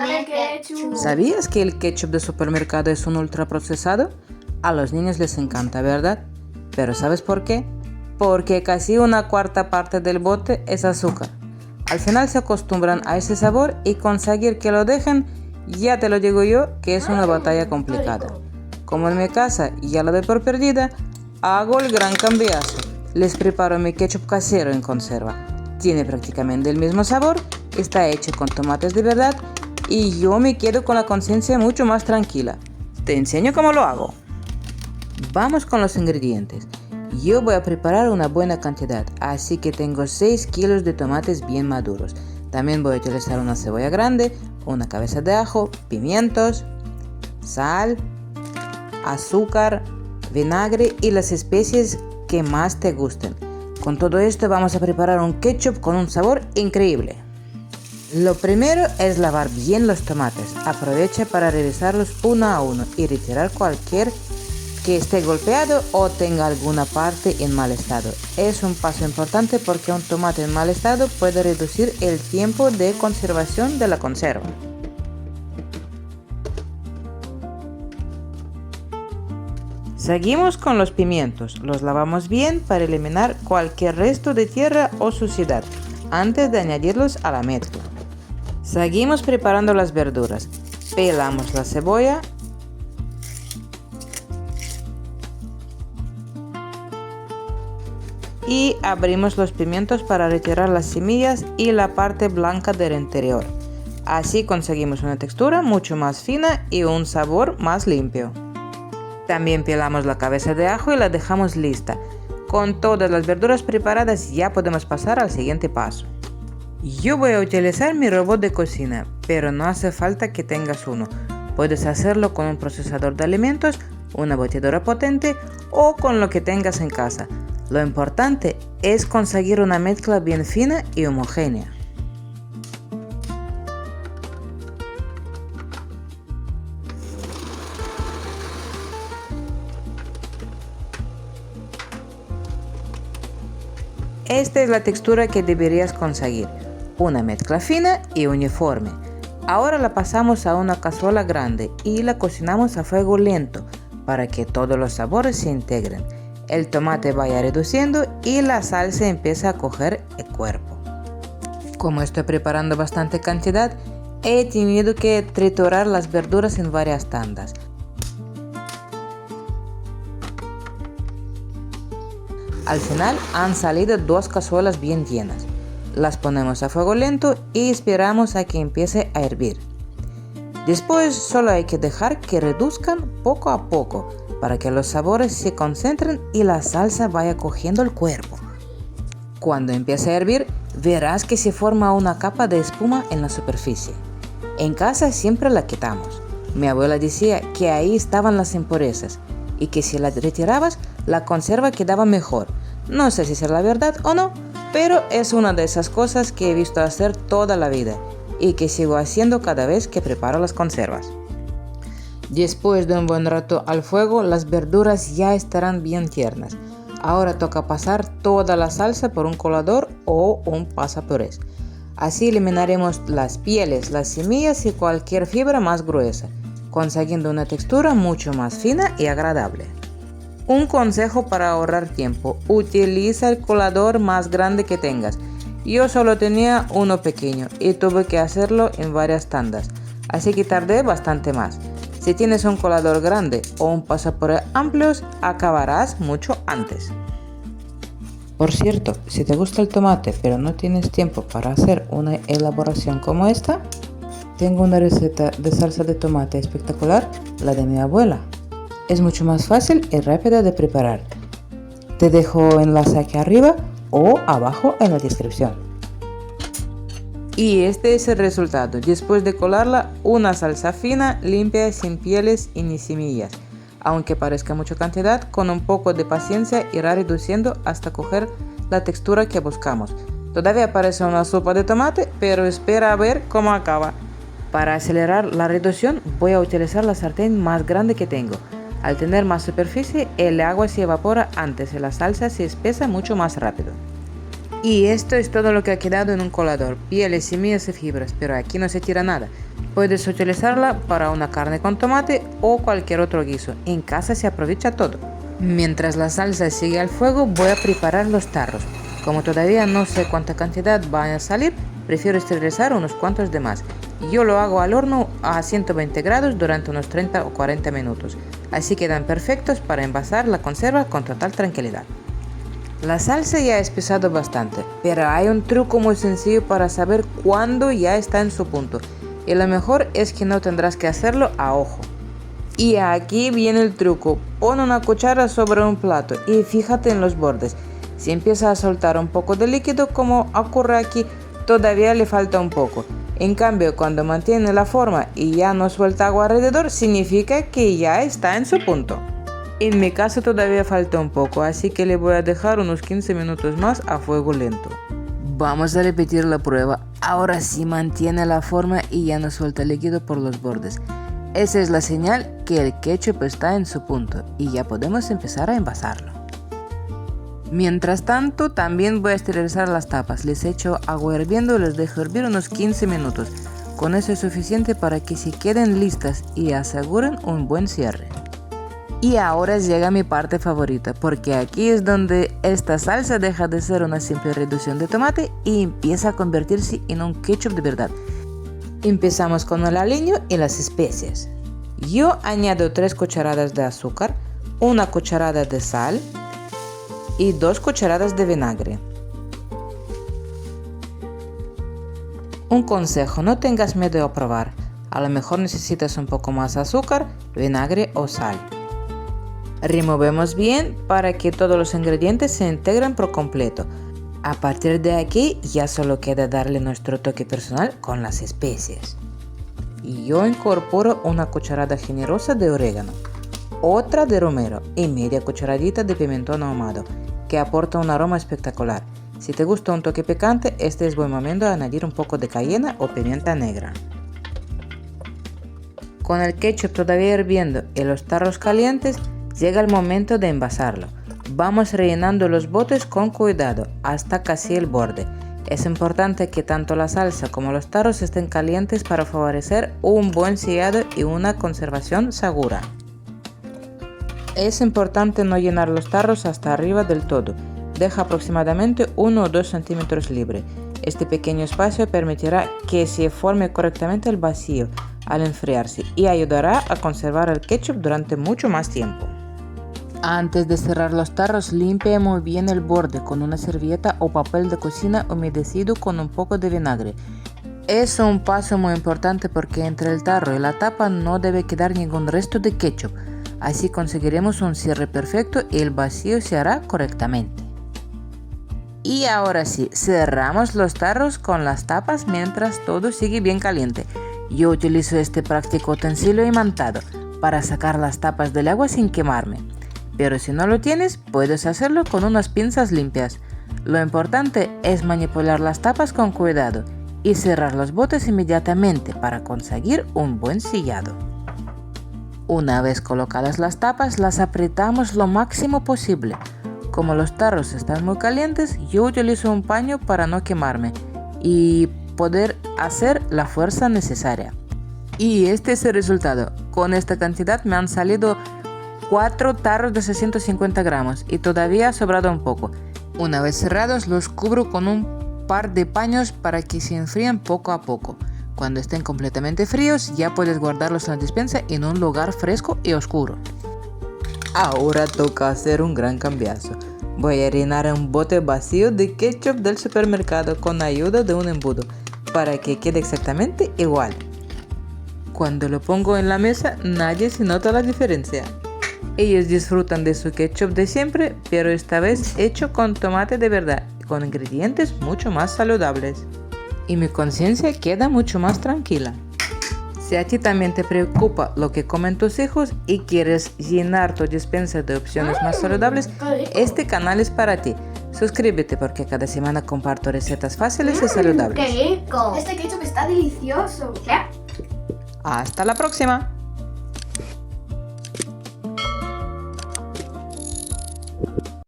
come ketchup. ¿Sabías que el ketchup de supermercado es un ultraprocesado? A los niños les encanta, ¿verdad? Pero ¿sabes por qué? Porque casi una cuarta parte del bote es azúcar. Al final se acostumbran a ese sabor y conseguir que lo dejen, ya te lo digo yo, que es una batalla complicada. Como en mi casa ya la doy por perdida, hago el gran cambiazo. Les preparo mi ketchup casero en conserva. Tiene prácticamente el mismo sabor, está hecho con tomates de verdad y yo me quedo con la conciencia mucho más tranquila. Te enseño cómo lo hago. Vamos con los ingredientes. Yo voy a preparar una buena cantidad, así que tengo 6 kilos de tomates bien maduros. También voy a utilizar una cebolla grande, una cabeza de ajo, pimientos, sal, azúcar, vinagre y las especies que más te gusten. Con todo esto vamos a preparar un ketchup con un sabor increíble. Lo primero es lavar bien los tomates. Aprovecha para revisarlos uno a uno y retirar cualquier que esté golpeado o tenga alguna parte en mal estado. Es un paso importante porque un tomate en mal estado puede reducir el tiempo de conservación de la conserva. Seguimos con los pimientos. Los lavamos bien para eliminar cualquier resto de tierra o suciedad antes de añadirlos a la mezcla. Seguimos preparando las verduras. Pelamos la cebolla y abrimos los pimientos para retirar las semillas y la parte blanca del interior. Así conseguimos una textura mucho más fina y un sabor más limpio. También pelamos la cabeza de ajo y la dejamos lista. Con todas las verduras preparadas ya podemos pasar al siguiente paso. Yo voy a utilizar mi robot de cocina, pero no hace falta que tengas uno. Puedes hacerlo con un procesador de alimentos, una batidora potente o con lo que tengas en casa. Lo importante es conseguir una mezcla bien fina y homogénea. Esta es la textura que deberías conseguir, una mezcla fina y uniforme. Ahora la pasamos a una cazuela grande y la cocinamos a fuego lento para que todos los sabores se integren. El tomate vaya reduciendo y la salsa empieza a coger el cuerpo. Como estoy preparando bastante cantidad, he tenido que triturar las verduras en varias tandas. Al final han salido 2 cazuelas bien llenas. Las ponemos a fuego lento y esperamos a que empiece a hervir. Después solo hay que dejar que reduzcan poco a poco para que los sabores se concentren y la salsa vaya cogiendo el cuerpo. Cuando empiece a hervir, verás que se forma una capa de espuma en la superficie. En casa siempre la quitamos. Mi abuela decía que ahí estaban las impurezas y que si la retirabas, la conserva quedaba mejor. No sé si es la verdad o no, pero es una de esas cosas que he visto hacer toda la vida y que sigo haciendo cada vez que preparo las conservas. Después de un buen rato al fuego, las verduras ya estarán bien tiernas. Ahora toca pasar toda la salsa por un colador o un pasapurés. Así eliminaremos las pieles, las semillas y cualquier fibra más gruesa, consiguiendo una textura mucho más fina y agradable. Un consejo para ahorrar tiempo: utiliza el colador más grande que tengas. Yo solo tenía uno pequeño y tuve que hacerlo en varias tandas, así que tardé bastante más. Si tienes un colador grande o un pasapuré amplios, acabarás mucho antes. Por cierto, si te gusta el tomate pero no tienes tiempo para hacer una elaboración como esta, tengo una receta de salsa de tomate espectacular, la de mi abuela. Es mucho más fácil y rápida de preparar. Te dejo enlace aquí arriba o abajo en la descripción. Y este es el resultado. Después de colarla, una salsa fina, limpia, sin pieles y ni semillas. Aunque parezca mucha cantidad, con un poco de paciencia irá reduciendo hasta coger la textura que buscamos. Todavía parece una sopa de tomate, pero espera a ver cómo acaba. Para acelerar la reducción voy a utilizar la sartén más grande que tengo. Al tener más superficie, el agua se evapora antes y la salsa se espesa mucho más rápido. Y esto es todo lo que ha quedado en un colador, pieles, semillas y fibras, pero aquí no se tira nada. Puedes utilizarla para una carne con tomate o cualquier otro guiso, en casa se aprovecha todo. Mientras la salsa sigue al fuego voy a preparar los tarros. Como todavía no sé cuánta cantidad van a salir, prefiero esterilizar unos cuantos de más. Yo lo hago al horno a 120 grados durante unos 30 o 40 minutos, así quedan perfectos para envasar la conserva con total tranquilidad. La salsa ya ha espesado bastante, pero hay un truco muy sencillo para saber cuándo ya está en su punto, y lo mejor es que no tendrás que hacerlo a ojo. Y aquí viene el truco, pon una cuchara sobre un plato y fíjate en los bordes. Si empieza a soltar un poco de líquido como ocurre aquí, todavía le falta un poco. En cambio, cuando mantiene la forma y ya no suelta agua alrededor, significa que ya está en su punto. En mi caso todavía falta un poco, así que le voy a dejar unos 15 minutos más a fuego lento. Vamos a repetir la prueba. Ahora sí mantiene la forma y ya no suelta líquido por los bordes. Esa es la señal que el ketchup está en su punto y ya podemos empezar a envasarlo. Mientras tanto, también voy a esterilizar las tapas. Les echo agua hirviendo y les dejo hervir unos 15 minutos. Con eso es suficiente para que se queden listas y aseguren un buen cierre. Y ahora llega mi parte favorita, porque aquí es donde esta salsa deja de ser una simple reducción de tomate y empieza a convertirse en un ketchup de verdad. Empezamos con el aliño y las especias. Yo añado 3 cucharadas de azúcar, 1 cucharada de sal y 2 cucharadas de vinagre. Un consejo, no tengas miedo a probar. A lo mejor necesitas un poco más azúcar, vinagre o sal. Removemos bien para que todos los ingredientes se integren por completo. A partir de aquí ya solo queda darle nuestro toque personal con las especias. Yo incorporo una cucharada generosa de orégano, otra de romero y media cucharadita de pimentón ahumado, que aporta un aroma espectacular. Si te gusta un toque picante, este es buen momento de añadir un poco de cayena o pimienta negra. Con el ketchup todavía hirviendo y los tarros calientes, llega el momento de envasarlo. Vamos rellenando los botes con cuidado hasta casi el borde. Es importante que tanto la salsa como los tarros estén calientes para favorecer un buen sellado y una conservación segura. Es importante no llenar los tarros hasta arriba del todo. Deja aproximadamente 1 o 2 centímetros libre. Este pequeño espacio permitirá que se forme correctamente el vacío al enfriarse y ayudará a conservar el ketchup durante mucho más tiempo. Antes de cerrar los tarros, limpia muy bien el borde con una servilleta o papel de cocina humedecido con un poco de vinagre. Es un paso muy importante porque entre el tarro y la tapa no debe quedar ningún resto de ketchup. Así conseguiremos un cierre perfecto y el vacío se hará correctamente. Y ahora sí, cerramos los tarros con las tapas mientras todo sigue bien caliente. Yo utilizo este práctico utensilio imantado para sacar las tapas del agua sin quemarme. Pero si no lo tienes, puedes hacerlo con unas pinzas limpias. Lo importante es manipular las tapas con cuidado y cerrar los botes inmediatamente para conseguir un buen sellado. Una vez colocadas las tapas, las apretamos lo máximo posible. Como los tarros están muy calientes, yo utilizo un paño para no quemarme y poder hacer la fuerza necesaria. Y este es el resultado. Con esta cantidad me han salido 4 tarros de 650 gramos y todavía ha sobrado un poco. Una vez cerrados los cubro con un par de paños para que se enfríen poco a poco. Cuando estén completamente fríos ya puedes guardarlos en la despensa en un lugar fresco y oscuro. Ahora toca hacer un gran cambiazo. Voy a rellenar un bote vacío de ketchup del supermercado con ayuda de un embudo para que quede exactamente igual. Cuando lo pongo en la mesa nadie se nota la diferencia. Ellos disfrutan de su ketchup de siempre, pero esta vez hecho con tomate de verdad y con ingredientes mucho más saludables. Y mi conciencia queda mucho más tranquila. Si a ti también te preocupa lo que comen tus hijos y quieres llenar tu despensa de opciones más saludables, este canal es para ti. Suscríbete porque cada semana comparto recetas fáciles y saludables. ¡Qué rico! Este ketchup está delicioso. Hasta la próxima.